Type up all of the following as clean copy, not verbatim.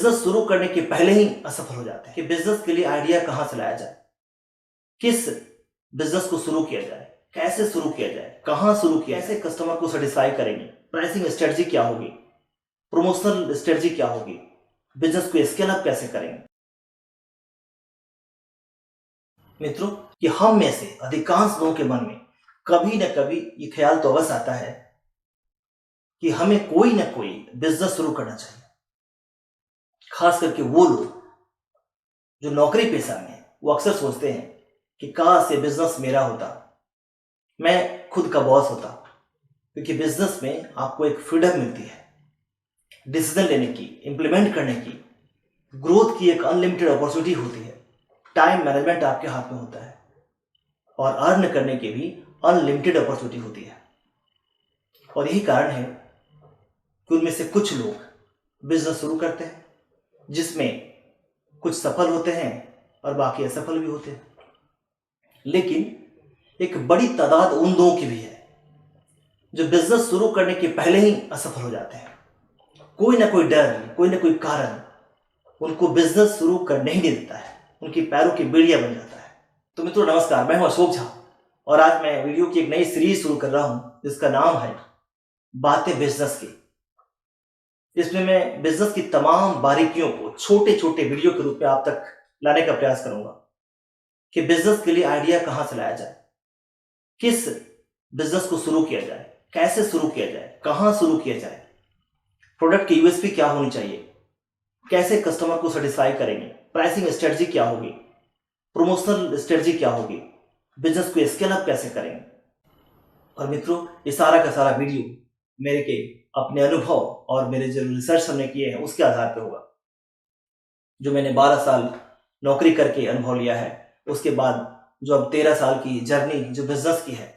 Business शुरू करने के पहले ही असफल हो जाते हैं कि बिजनेस के लिए आइडिया कहां से लाया जाए, किस बिजनेस को शुरू किया जाए, कैसे शुरू किया जाए, कहां शुरू किया, कैसे कस्टमर को सेटिस्फाई करेंगे, प्राइसिंग स्ट्रेटजी क्या होगी, प्रमोशनल स्ट्रेटजी क्या होगी, बिजनेस को स्केल अप कैसे करेंगे। मित्रों, कि हम में से अधिकांश लोगों के मन में कभी न कभी ये ख्याल तो अवश्य आता है कि हमें कोई ना कोई बिजनेस शुरू करना चाहिए। खास करके वो लोग जो नौकरी पेशा में हैं, वो अक्सर सोचते हैं कि काश ये बिजनेस मेरा होता, मैं खुद का बॉस होता। क्योंकि बिजनेस में आपको एक फ्रीडम मिलती है डिसीजन लेने की, इंप्लीमेंट करने की, ग्रोथ की एक अनलिमिटेड अपॉर्चुनिटी होती है, टाइम मैनेजमेंट आपके हाथ में होता है और अर्न करने की भी अनलिमिटेड अपॉर्चुनिटी होती है। और यही कारण है कि उनमें से कुछ लोग बिजनेस शुरू करते हैं जिसमें कुछ सफल होते हैं और बाकी असफल भी होते हैं। लेकिन एक बड़ी तादाद उन लोगों की भी है जो बिजनेस शुरू करने के पहले ही असफल हो जाते हैं। कोई ना कोई डर, कोई ना कोई कारण उनको बिजनेस शुरू करने ही नहीं देता है, उनकी पैरों की बेड़िया बन जाता है। तो मित्रों नमस्कार, मैं हूं अशोक झा और आज मैं वीडियो की एक नई सीरीज शुरू कर रहा हूं जिसका नाम है बातें बिजनेस की। इसमें मैं बिजनेस की तमाम बारीकियों को छोटे छोटे वीडियो के रूप में आप तक लाने का प्रयास करूंगा कि बिजनेस के लिए आइडिया कहां से लाया जाए, किस बिजनेस को शुरू किया जाए, कैसे शुरू किया जाए, कहां शुरू किया जाए, प्रोडक्ट की यूएसपी क्या होनी चाहिए, कैसे कस्टमर को सेटिस्फाई करेंगे, प्राइसिंग स्ट्रेटजी क्या होगी, प्रमोशनल स्ट्रेटजी क्या होगी, बिजनेस को स्केल अप कैसे करेंगे। और मित्रों, ये सारा का सारा वीडियो मेरे के अपने अनुभव और मेरे जो रिसर्च हमने किए हैं उसके आधार पर होगा। जो मैंने 12 साल नौकरी करके अनुभव लिया है, उसके बाद जो अब 13 साल की जर्नी जो बिजनेस की है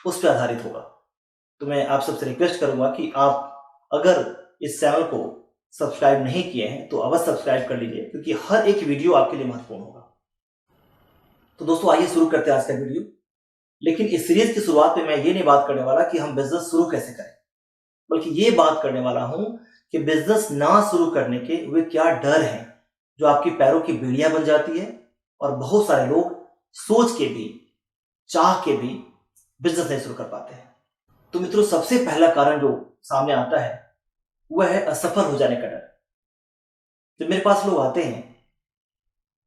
उस पर आधारित होगा। तो मैं आप सबसे रिक्वेस्ट करूंगा कि आप अगर इस चैनल को सब्सक्राइब नहीं किए हैं तो अवश्य सब्सक्राइब कर लीजिए, क्योंकि हर एक वीडियो आपके लिए महत्वपूर्ण होगा। तो दोस्तों आइए शुरू करते हैं आज का वीडियो। लेकिन इस सीरीज की शुरुआत में मैं ये नहीं बात करने वाला कि हम बिजनेस शुरू कैसे करें, बल्कि ये बात करने वाला हूं कि बिजनेस ना शुरू करने के वे क्या डर हैं जो आपकी पैरों की बेड़ियां बन जाती है और बहुत सारे लोग सोच के भी, चाह के भी बिजनेस नहीं शुरू कर पाते हैं। तो मित्रों, सबसे पहला कारण जो सामने आता है वह है असफल हो जाने का डर। जब मेरे पास लोग आते हैं,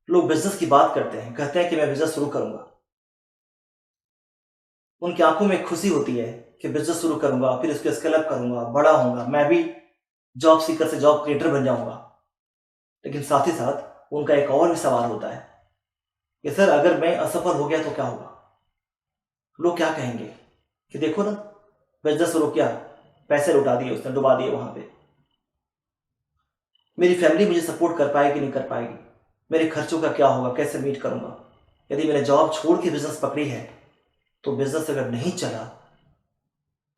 लोग बिजनेस की बात करते हैं, कहते हैं कि मैं बिजनेस शुरू करूंगा, उनकी आंखों में खुशी होती है कि बिजनेस शुरू करूंगा, फिर इसको स्केल अप करूंगा, बड़ा होऊंगा, मैं भी जॉब सीकर से जॉब क्रिएटर बन जाऊंगा। लेकिन साथ ही साथ उनका एक और भी सवाल होता है कि सर अगर मैं असफल हो गया तो क्या होगा, लोग क्या कहेंगे कि देखो ना, बिजनेस शुरू किया, पैसे लुटा दिए उसने, डुबा दिए वहां पे, मेरी फैमिली मुझे सपोर्ट कर पाएगी नहीं कर पाएगी, मेरे खर्चों का क्या होगा, कैसे मीट करूंगा। यदि मैंने जॉब छोड़ के बिजनेस पकड़ी है तो बिजनेस अगर नहीं चला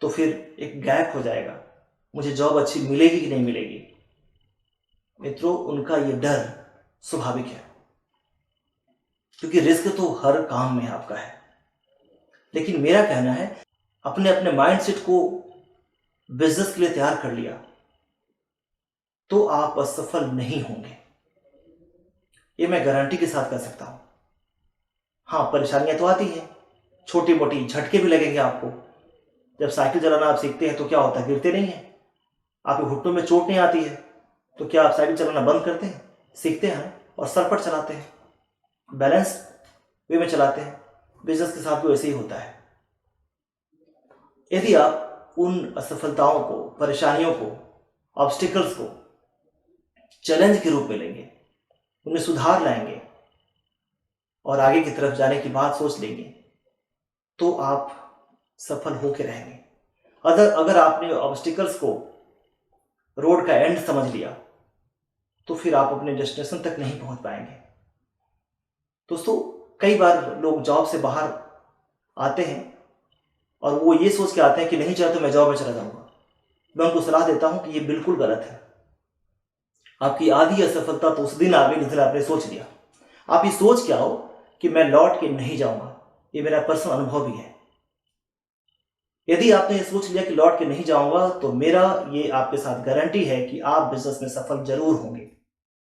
तो फिर एक गैप हो जाएगा, मुझे जॉब अच्छी मिलेगी कि नहीं मिलेगी। मित्रों, उनका ये डर स्वाभाविक है, क्योंकि रिस्क तो हर काम में आपका है। लेकिन मेरा कहना है, अपने अपने माइंडसेट को बिजनेस के लिए तैयार कर लिया तो आप असफल नहीं होंगे, ये मैं गारंटी के साथ कह सकता हूं। हाँ, परेशानियां तो आती हैं, छोटी मोटी झटके भी लगेंगे आपको। जब साइकिल चलाना आप सीखते हैं तो क्या होता है, गिरते नहीं है, आपके घुटनों में चोट नहीं आती है, तो क्या आप साइकिल चलाना बंद करते हैं? सीखते हैं और सर पर चलाते हैं, बैलेंस वे में चलाते हैं। बिजनेस के साथ भी वैसे ही होता है। यदि आप उन असफलताओं को, परेशानियों को, ऑब्स्टिकल्स को चैलेंज के रूप में लेंगे, उनमें सुधार लाएंगे और आगे की तरफ जाने की बात सोच लेंगे, तो आप सफल होकर रहेंगे। अगर आपने ऑब्स्टिकल्स को रोड का एंड समझ लिया तो फिर आप अपने डेस्टिनेशन तक नहीं पहुंच पाएंगे। दोस्तों, कई बार लोग जॉब से बाहर आते हैं और वो ये सोच के आते हैं कि नहीं चाहे तो मैं जॉब में चला जाऊंगा। मैं उनको सलाह देता हूं कि ये बिल्कुल गलत है। आपकी आधी असफलता तो उस दिन आ गई जिस दिन आपने सोच लिया। आप ये सोच के आओ कि मैं लौट के नहीं जाऊंगा, ये मेरा पर्सनल अनुभव भी है। यदि आपने ये सोच लिया कि लौट के नहीं जाऊंगा तो मेरा ये आपके साथ गारंटी है कि आप बिजनेस में सफल जरूर होंगे।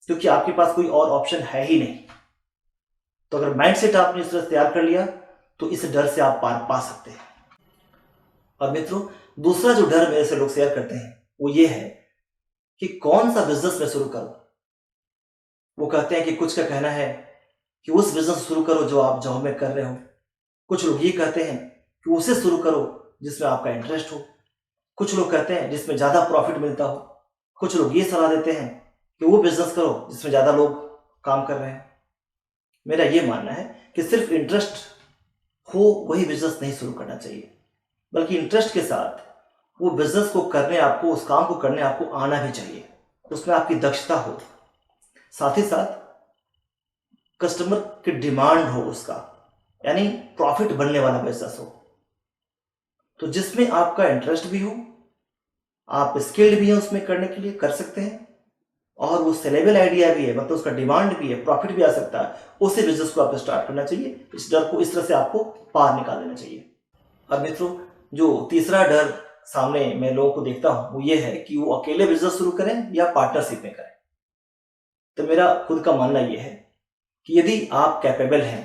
क्योंकि आपके पास कोई और ऑप्शन है ही नहीं। तो अगर माइंडसेट आपने इस तरह तैयार कर लिया तो इस डर से आप पार पा सकते हैं। और मित्रों, दूसरा जो डर मेरे से लोग शेयर करते हैं वो ये है कि कौन सा बिजनेस मैं शुरू करूं। वो कहते हैं कि कुछ का कहना है कि उस बिजनेस शुरू करो जो आप जॉब में कर रहे हो। कुछ लोग ये कहते हैं कि उसे शुरू करो जिसमें आपका इंटरेस्ट हो। कुछ लोग कहते हैं जिसमें ज्यादा प्रॉफिट मिलता हो। कुछ लोग ये सलाह देते हैं कि वो बिजनेस करो जिसमें ज्यादा लोग काम कर रहे हैं। मेरा ये मानना है कि सिर्फ इंटरेस्ट हो वही बिजनेस नहीं शुरू करना चाहिए, बल्कि इंटरेस्ट के साथ वो बिजनेस को करने, आपको उस काम को करने आपको आना भी चाहिए, उसमें आपकी दक्षता हो, साथ ही साथ कस्टमर की डिमांड हो उसका, यानी प्रॉफिट बनने वाला बिजनेस हो। तो जिसमें आपका इंटरेस्ट भी हो, आप स्किल्ड भी हैं उसमें करने के लिए, कर सकते हैं, और वो सेलेबल आइडिया भी है, मतलब उसका डिमांड भी है, प्रॉफिट भी आ सकता है, उसी बिजनेस को आपको स्टार्ट करना चाहिए। इस डर को इस तरह से आपको पार निकाल देना चाहिए। और मित्रों, जो तीसरा डर सामने मैं लोगों को देखता हूं वो ये है कि वो अकेले बिजनेस शुरू करें या पार्टनरशिप में करें। तो मेरा खुद का मानना यह है कि यदि आप कैपेबल हैं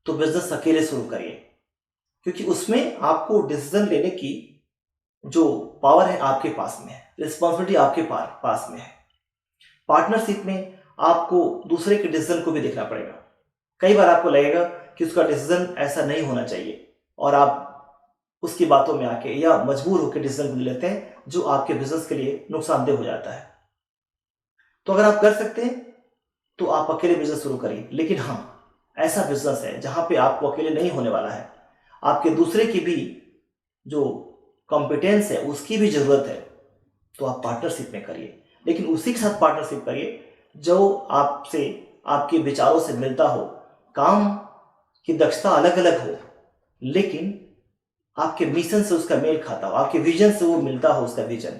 तो बिजनेस अकेले शुरू करिए, क्योंकि उसमें आपको डिसीजन लेने की जो पावर है आपके पास में है, रिस्पॉन्सिबिलिटी आपके पास में है। पार्टनरशिप में आपको दूसरे के डिसीजन को भी देखना पड़ेगा। कई बार आपको लगेगा कि उसका डिसीजन ऐसा नहीं होना चाहिए और आप उसकी बातों में आके या मजबूर होकर डिसीजन लेते हैं जो आपके बिजनेस के लिए नुकसानदेह हो जाता है। तो अगर आप कर सकते हैं तो आप अकेले बिजनेस शुरू करिए, लेकिन हाँ, ऐसा बिजनेस है जहां पे आपको अकेले नहीं होने वाला है, आपके दूसरे की भी जो कॉम्पिटेंस है उसकी भी जरूरत है, तो आप पार्टनरशिप में करिए। लेकिन उसी के साथ पार्टनरशिप करिए जो आपसे, आपके विचारों से मिलता हो, काम की दक्षता अलग अलग हो, लेकिन आपके मिशन से उसका मेल खाता हो, आपके विजन से वो मिलता हो उसका विजन,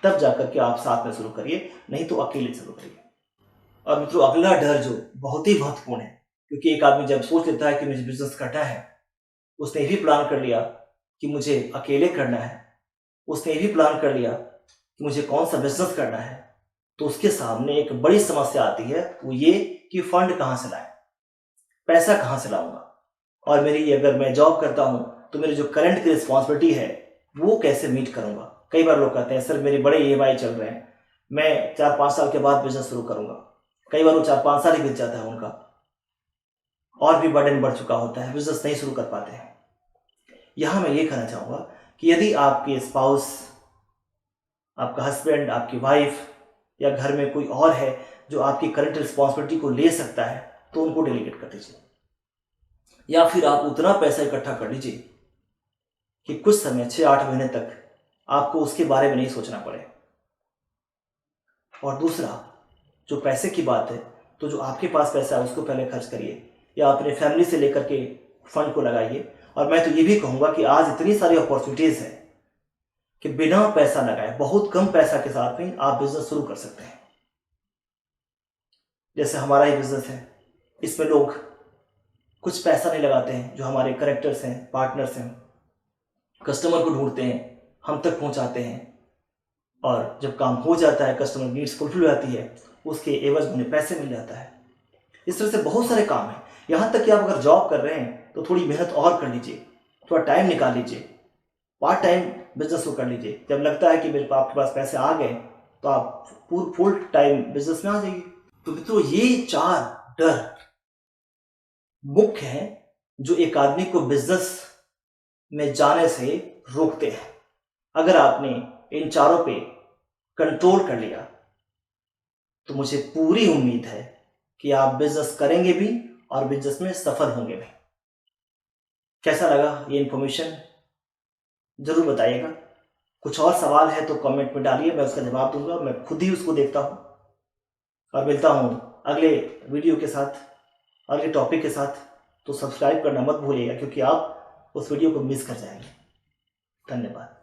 तब जाकर के आप साथ में शुरू करिए, नहीं तो अकेले शुरू करिए। और मित्रों, अगला डर जो बहुत ही महत्वपूर्ण है, क्योंकि एक आदमी जब सोच लेता है कि मुझे बिजनेस करना है, उसने भी प्लान कर लिया कि मुझे अकेले करना है, उसने भी प्लान कर लिया कि मुझे कौन सा बिजनेस करना है, तो उसके सामने एक बड़ी समस्या आती है, वो ये कि फंड कहाँ से लाए, पैसा कहाँ से लाऊंगा, और मेरी अगर मैं जॉब करता हूं तो मेरी जो करंट की रिस्पॉन्सिबिलिटी है वो कैसे मीट करूंगा। कई बार लोग कहते हैं सर मेरे बड़े EMI चल रहे हैं, मैं 4-5 साल के बाद बिजनेस शुरू करूंगा। कई बार वो 4-5 साल ही बीत जाता है उनका, और भी बर्डन बढ़ चुका होता है, बिजनेस नहीं शुरू कर पाते हैं। यहां मैं ये कहना चाहूंगा कि यदि आपके स्पाउस, आपका हस्बैंड, आपकी वाइफ या घर में कोई और है जो आपकी करंट रिस्पॉन्सिबिलिटी को ले सकता है, तो उनको डेलीगेट कर दीजिए, या फिर आप उतना पैसा इकट्ठा कर लीजिए कि कुछ समय 6-8 महीने तक आपको उसके बारे में नहीं सोचना पड़े। और दूसरा, जो पैसे की बात है, तो जो आपके पास पैसा है उसको पहले खर्च करिए, या अपने फैमिली से लेकर के फंड को लगाइए। और मैं तो ये भी कहूँगा कि आज इतनी सारी अपॉर्चुनिटीज़ है कि बिना पैसा लगाए, बहुत कम पैसा के साथ में आप बिजनेस शुरू कर सकते हैं। जैसे हमारा ही बिजनेस है, इसमें लोग कुछ पैसा नहीं लगाते हैं, जो हमारे करेक्टर्स हैं, पार्टनर्स हैं, कस्टमर को ढूंढते हैं, हम तक पहुंचाते हैं, और जब काम हो जाता है, कस्टमर नीड्स फुलफिल हो जाती है, उसके एवज में उन्हें पैसे मिल जाता है। इस तरह से बहुत सारे काम हैं। यहाँ तक कि आप अगर जॉब कर रहे हैं तो थोड़ी मेहनत और कर लीजिए, थोड़ा टाइम निकाल लीजिए, पार्ट टाइम बिजनेस को कर लीजिए। जब लगता है कि मेरे आपके पास पैसे आ गए तो आप फुल टाइम बिजनेस में आ जाइए। तो मित्रों, ये 4 डर मुख्य हैं जो एक आदमी को बिजनेस में जाने से रोकते हैं। अगर आपने इन चारों पे कंट्रोल कर लिया तो मुझे पूरी उम्मीद है कि आप बिजनेस करेंगे भी और बिजनेस में सफल होंगे भी। कैसा लगा ये इंफॉर्मेशन जरूर बताइएगा। कुछ और सवाल है तो कमेंट में डालिए, मैं उसका जवाब दूंगा, मैं खुद ही उसको देखता हूं। और मिलता हूं अगले वीडियो के साथ, अगले टॉपिक के साथ। तो सब्सक्राइब करना मत भूलिएगा, क्योंकि आप उस वीडियो को मिस कर जाएंगे। धन्यवाद।